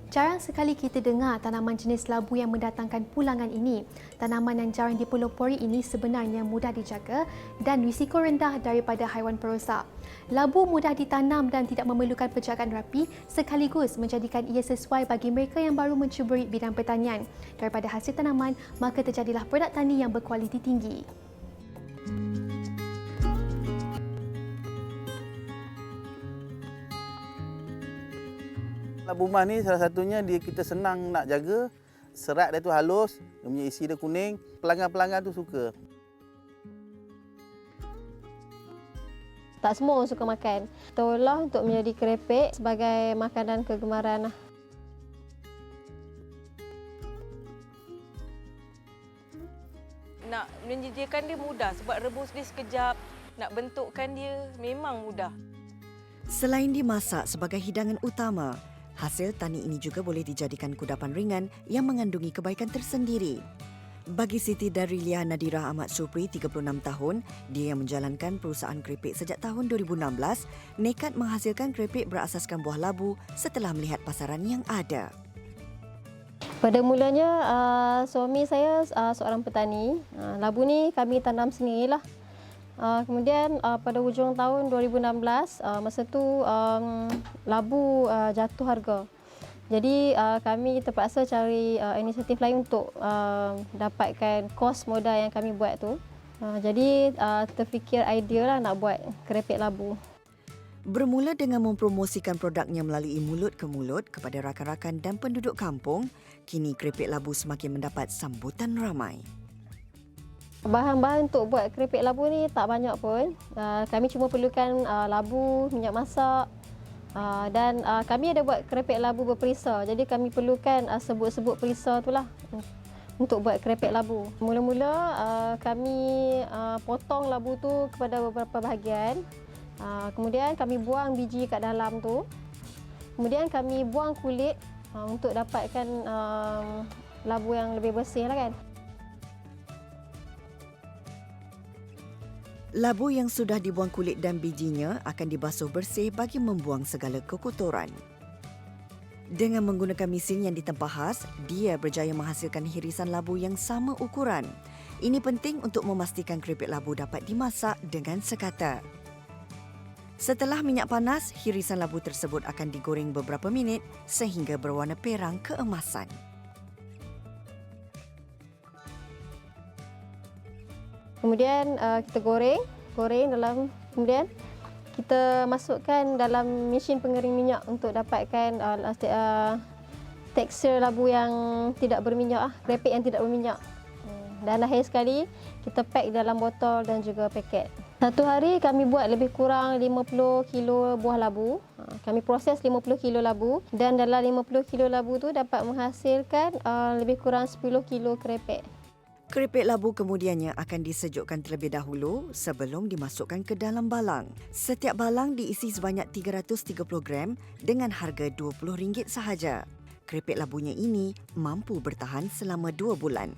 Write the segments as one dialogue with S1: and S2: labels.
S1: Jarang sekali kita dengar tanaman jenis labu yang mendatangkan pulangan ini. Tanaman yang jarang dipelopori ini sebenarnya mudah dijaga dan risiko rendah daripada haiwan perosak. Labu mudah ditanam dan tidak memerlukan penjagaan rapi sekaligus menjadikan ia sesuai bagi mereka yang baru mencuburi bidang pertanian. Daripada hasil tanaman, maka terjadilah produk tani yang berkualiti tinggi.
S2: Labu emas ni salah satunya kita senang nak jaga, serat dia tu halus, dia punya isi dia kuning, pelanggan-pelanggan tu suka.
S3: Tak semua orang suka makan. Kita olah untuk menjadi kerepek sebagai makanan kegemaran.
S4: Nak menyediakan dia mudah sebab rebus dia sekejap, nak bentukkan dia memang mudah.
S5: Selain dimasak sebagai hidangan utama, hasil tani ini juga boleh dijadikan kudapan ringan yang mengandungi kebaikan tersendiri. Bagi Siti Darilia Nadira Ahmad Supri, 36 tahun, dia yang menjalankan perusahaan keripik sejak tahun 2016, nekat menghasilkan keripik berasaskan buah labu setelah melihat pasaran yang ada.
S3: Pada mulanya, suami saya seorang petani. Labu ni kami tanam sendirilah. Kemudian pada hujung tahun 2016, masa tu labu jatuh harga. Jadi kami terpaksa cari inisiatif lain untuk dapatkan kos modal yang kami buat tu. Jadi terfikir idea lah nak buat keripik labu.
S5: Bermula dengan mempromosikan produknya melalui mulut ke mulut kepada rakan-rakan dan penduduk kampung, kini keripik labu semakin mendapat sambutan ramai.
S3: Bahan-bahan untuk buat keripik labu ni tak banyak pun. Kami cuma perlukan labu, minyak masak dan kami ada buat keripik labu berperisa. Jadi kami perlukan sebut-sebut perisa itulah untuk buat keripik labu. Mula-mula kami potong labu tu kepada beberapa bahagian. Kemudian kami buang biji kat dalam tu. Kemudian kami buang kulit untuk dapatkan labu yang lebih bersih lah kan.
S5: Labu yang sudah dibuang kulit dan bijinya akan dibasuh bersih bagi membuang segala kekotoran. Dengan menggunakan mesin yang ditempah khas, dia berjaya menghasilkan hirisan labu yang sama ukuran. Ini penting untuk memastikan keripik labu dapat dimasak dengan sekata. Setelah minyak panas, hirisan labu tersebut akan digoreng beberapa minit sehingga berwarna perang keemasan.
S3: Kemudian kita goreng dalam, kemudian kita masukkan dalam mesin pengering minyak untuk dapatkan tekstur labu yang tidak berminyak, keripik yang tidak berminyak. Dan akhir sekali kita pack dalam botol dan juga paket. Satu hari kami buat lebih kurang 50 kilo buah labu. Kami proses 50 kilo labu dan dalam 50 kilo labu tu dapat menghasilkan lebih kurang 10 kilo keripik.
S5: Keripik labu kemudiannya akan disejukkan terlebih dahulu sebelum dimasukkan ke dalam balang. Setiap balang diisi sebanyak 330 gram dengan harga RM20 sahaja. Keripik labunya ini mampu bertahan selama 2 bulan.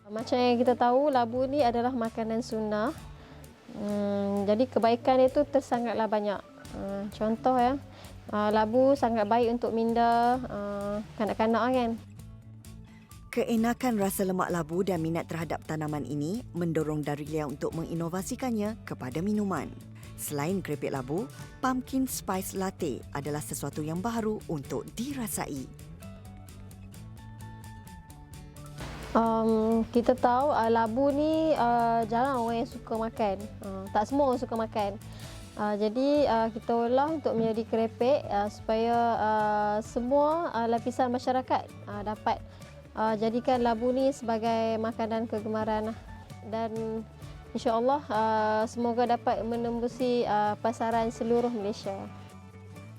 S3: Macam yang kita tahu, labu ni adalah makanan sunnah. Jadi kebaikan itu tersangatlah banyak. Contoh ya, labu sangat baik untuk minda kanak-kanak kan.
S5: Keenakan rasa lemak labu dan minat terhadap tanaman ini mendorong Darilia untuk menginovasikannya kepada minuman. Selain keripik labu, pumpkin spice latte adalah sesuatu yang baru untuk dirasai.
S3: Kita tahu labu ni jarang orang yang suka makan. Tak semua orang suka makan. Jadi kita olah untuk menjadi keripik supaya semua lapisan masyarakat dapat jadikan labu ni sebagai makanan kegemaran dan insya-Allah semoga dapat menembusi pasaran seluruh Malaysia.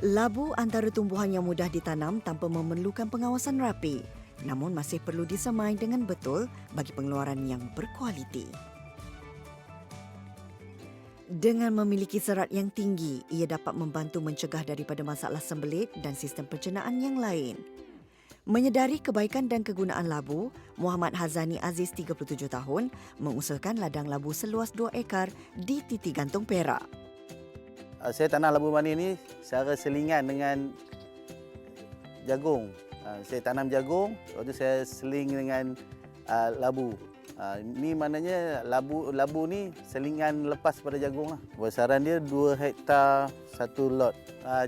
S5: Labu antara tumbuhan yang mudah ditanam tanpa memerlukan pengawasan rapi, namun masih perlu disemai dengan betul bagi pengeluaran yang berkualiti. Dengan memiliki serat yang tinggi, ia dapat membantu mencegah daripada masalah sembelit dan sistem pencernaan yang lain. Menyedari kebaikan dan kegunaan labu, Muhammad Hazani Aziz, 37 tahun, mengusahakan ladang labu seluas 2 ekar di Titi Gantung Perak.
S2: Saya tanam labu manis ni secara selingan dengan jagung. Saya tanam jagung, lepas tu saya seling dengan labu. Ini maknanya labu ni selingan lepas pada jagung lah. Besaran dia 2 hektar 1 lot.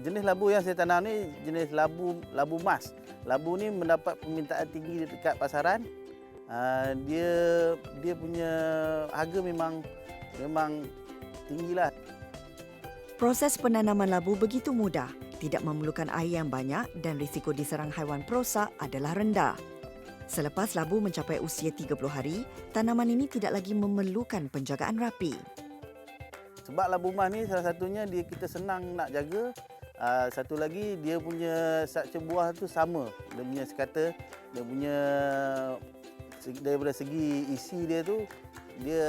S2: Jenis labu yang saya tanam ni jenis labu mas. Labu ni mendapat permintaan tinggi dekat pasaran. Dia punya harga memang tinggilah.
S5: Proses penanaman labu begitu mudah, tidak memerlukan air yang banyak dan risiko diserang haiwan perosak adalah rendah. Selepas labu mencapai usia 30 hari, tanaman ini tidak lagi memerlukan penjagaan rapi.
S2: Sebab labu mas ni salah satunya kita senang nak jaga. Satu lagi dia punya struktur buah tu sama. Dia punya sekata, dia punya daripada segi isi dia tu, dia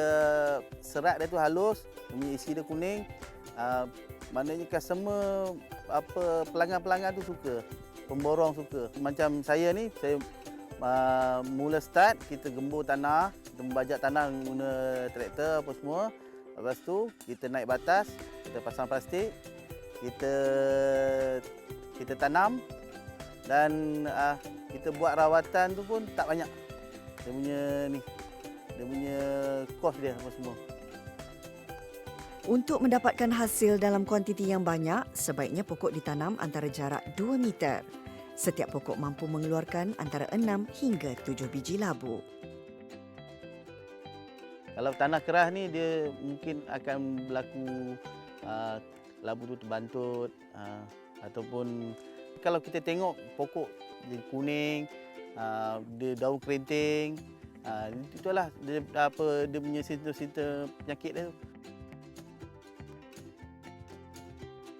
S2: serat dia tu halus, dia punya isi dia kuning. Maknanya customer pelanggan-pelanggan tu suka, pemborong suka. Macam saya ni, saya mula start kita gembur tanah, kita membajak tanah guna traktor apa semua. Lepas tu kita naik batas, kita pasang plastik, kita tanam dan kita buat rawatan tu pun tak banyak. Dia punya kos dia apa semua.
S5: Untuk mendapatkan hasil dalam kuantiti yang banyak, sebaiknya pokok ditanam antara jarak 2 meter. Setiap pokok mampu mengeluarkan antara 6 hingga 7 biji labu.
S2: Kalau tanah keras ni dia mungkin akan berlaku labu tu terbantut ataupun kalau kita tengok pokok dia kuning, dia daun kerinting, itulah dia punya simptom-simptom penyakit dia.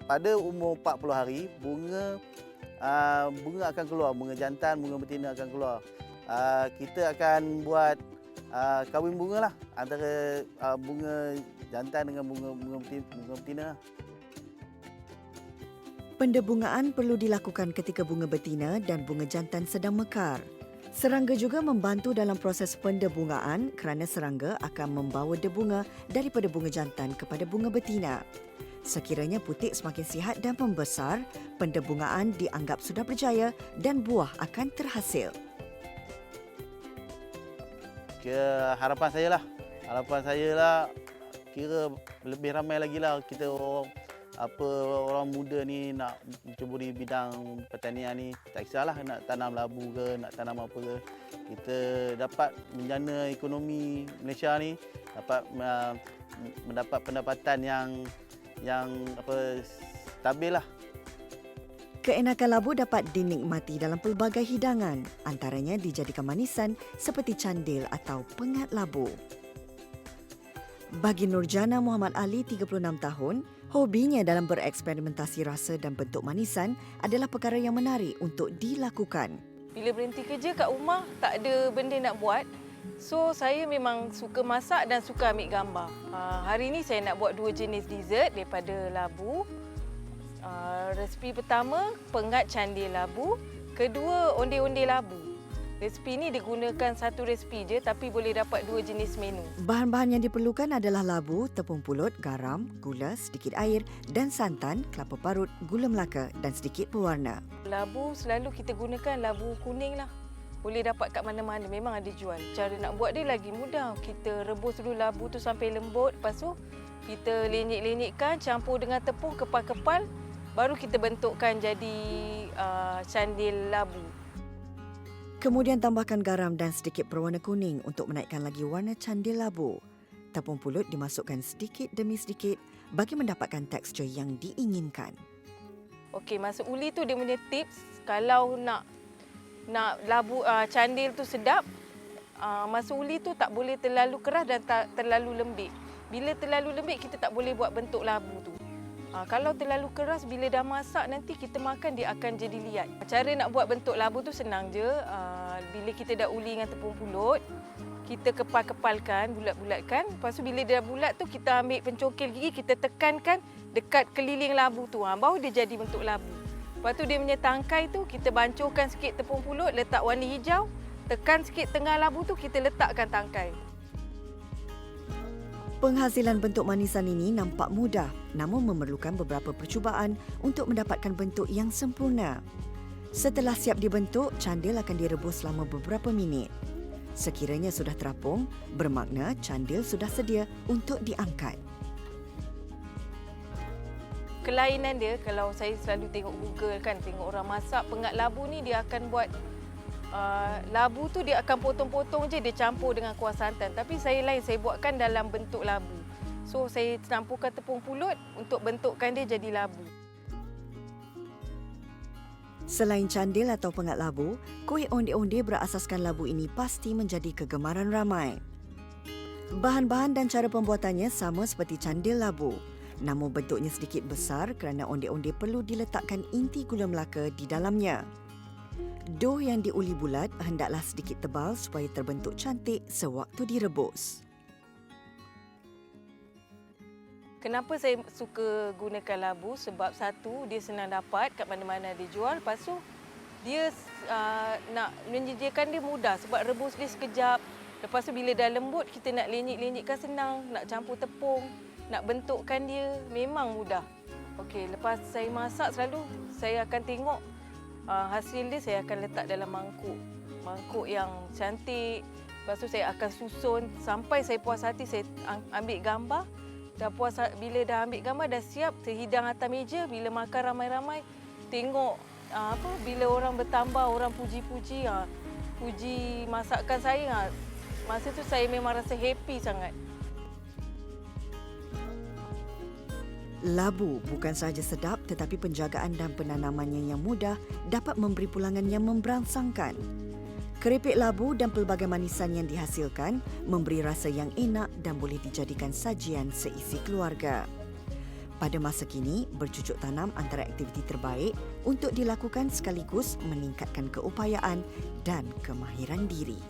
S2: Pada umur 40 hari bunga akan keluar, bunga jantan, bunga betina akan keluar. Kita akan buat kahwin bunga lah antara bunga jantan dengan bunga betina.
S5: Pendebungaan perlu dilakukan ketika bunga betina dan bunga jantan sedang mekar. Serangga juga membantu dalam proses pendebungaan kerana serangga akan membawa debunga daripada bunga jantan kepada bunga betina. Sekiranya putik semakin sihat dan membesar, pendebungaan dianggap sudah berjaya dan buah akan terhasil.
S2: Harapan saya lah kira lebih ramai lagi lah kita orang muda ni nak cuba di bidang pertanian ni. Tak kisahlah nak tanam labu ke, nak tanam apa ke. Kita dapat menjana ekonomi Malaysia ni, dapat mendapat pendapatan yang stabil lah.
S5: Keenakan labu dapat dinikmati dalam pelbagai hidangan, antaranya dijadikan manisan seperti candil atau pengat labu. Bagi Nurjana Muhammad Ali, 36 tahun, hobinya dalam bereksperimentasi rasa dan bentuk manisan adalah perkara yang menarik untuk dilakukan.
S4: Bila berhenti kerja kat rumah, tak ada benda nak buat. So, saya memang suka masak dan suka ambil gambar. Hari ini saya nak buat 2 jenis dessert daripada labu. Resipi pertama, pengat candil labu. Kedua, onde-onde labu. Resipi ini digunakan satu resipi je tapi boleh dapat 2 jenis menu.
S5: Bahan-bahan yang diperlukan adalah labu, tepung pulut, garam, gula, sedikit air dan santan, kelapa parut, gula Melaka dan sedikit pewarna.
S4: Labu selalu kita gunakan labu kuning lah. Boleh dapat kat mana-mana, memang ada jual. Cara nak buat dia lagi mudah. Kita rebus dulu labu tu sampai lembut. Lepas tu kita lenyek-lenyekkan, campur dengan tepung, kepal-kepal. Baru kita bentukkan jadi candil labu.
S5: Kemudian tambahkan garam dan sedikit berwarna kuning untuk menaikkan lagi warna candil labu. Tepung pulut dimasukkan sedikit demi sedikit bagi mendapatkan tekstur yang diinginkan.
S4: Okey, masa uli tu dia punya tips. Kalau nak labu candil tu sedap, masa uli tu tak boleh terlalu keras dan tak terlalu lembik. Bila terlalu lembik, kita tak boleh buat bentuk labu tu. Kalau terlalu keras, bila dah masak nanti kita makan dia akan jadi liat. Cara nak buat bentuk labu tu senang je. Bila kita dah uli dengan tepung pulut, kita kepal-kepalkan, bulat-bulatkan. Lepas tu bila dia dah bulat tu, kita ambil pencongkil gigi, kita tekankan dekat keliling labu tu. Baru dia jadi bentuk labu. Lepas tu dia punya tangkai tu, kita bancuhkan sikit tepung pulut, letak warna hijau. Tekan sikit tengah labu tu, kita letakkan tangkai.
S5: Penghasilan bentuk manisan ini nampak mudah namun memerlukan beberapa percubaan untuk mendapatkan bentuk yang sempurna. Setelah siap dibentuk, candil akan direbus selama beberapa minit. Sekiranya sudah terapung, bermakna candil sudah sedia untuk diangkat.
S4: Kelainan dia, kalau saya selalu tengok Google kan, tengok orang masak pengat labu ni, dia akan buat labu tu dia akan potong-potong je, dia campur dengan kuah santan. Tapi saya lain, saya buatkan dalam bentuk labu. So saya campurkan tepung pulut untuk bentukkan dia jadi labu.
S5: Selain candil atau pengat labu, kuih onde-onde berasaskan labu ini pasti menjadi kegemaran ramai. Bahan-bahan dan cara pembuatannya sama seperti candil labu. Namun bentuknya sedikit besar kerana onde-onde perlu diletakkan inti gula melaka di dalamnya. Dough yang diuli bulat hendaklah sedikit tebal supaya terbentuk cantik sewaktu direbus.
S4: Kenapa saya suka gunakan labu? Sebab satu, dia senang dapat kat mana-mana dia jual. Lepas tu, dia nak menyediakan dia mudah sebab rebus dia sekejap. Lepas tu bila dah lembut, kita nak lenyit-lenyitkan senang, nak campur tepung, nak bentukkan dia memang mudah. Okey, lepas saya masak selalu saya akan tengok hasil dia, saya akan letak dalam mangkuk. Mangkuk yang cantik. Lepas tu saya akan susun sampai saya puas hati, saya ambil gambar. Dah puas, bila dah ambil gambar, dah siap, terhidang atas meja. Bila makan ramai-ramai, tengok bila orang bertambah, orang puji-puji, puji masakan saya. Masa tu saya memang rasa happy sangat.
S5: Labu bukan sahaja sedap tetapi penjagaan dan penanamannya yang mudah dapat memberi pulangan yang memberangsangkan. Keripik labu dan pelbagai manisan yang dihasilkan memberi rasa yang enak dan boleh dijadikan sajian seisi keluarga. Pada masa kini, bercucuk tanam antara aktiviti terbaik untuk dilakukan sekaligus meningkatkan keupayaan dan kemahiran diri.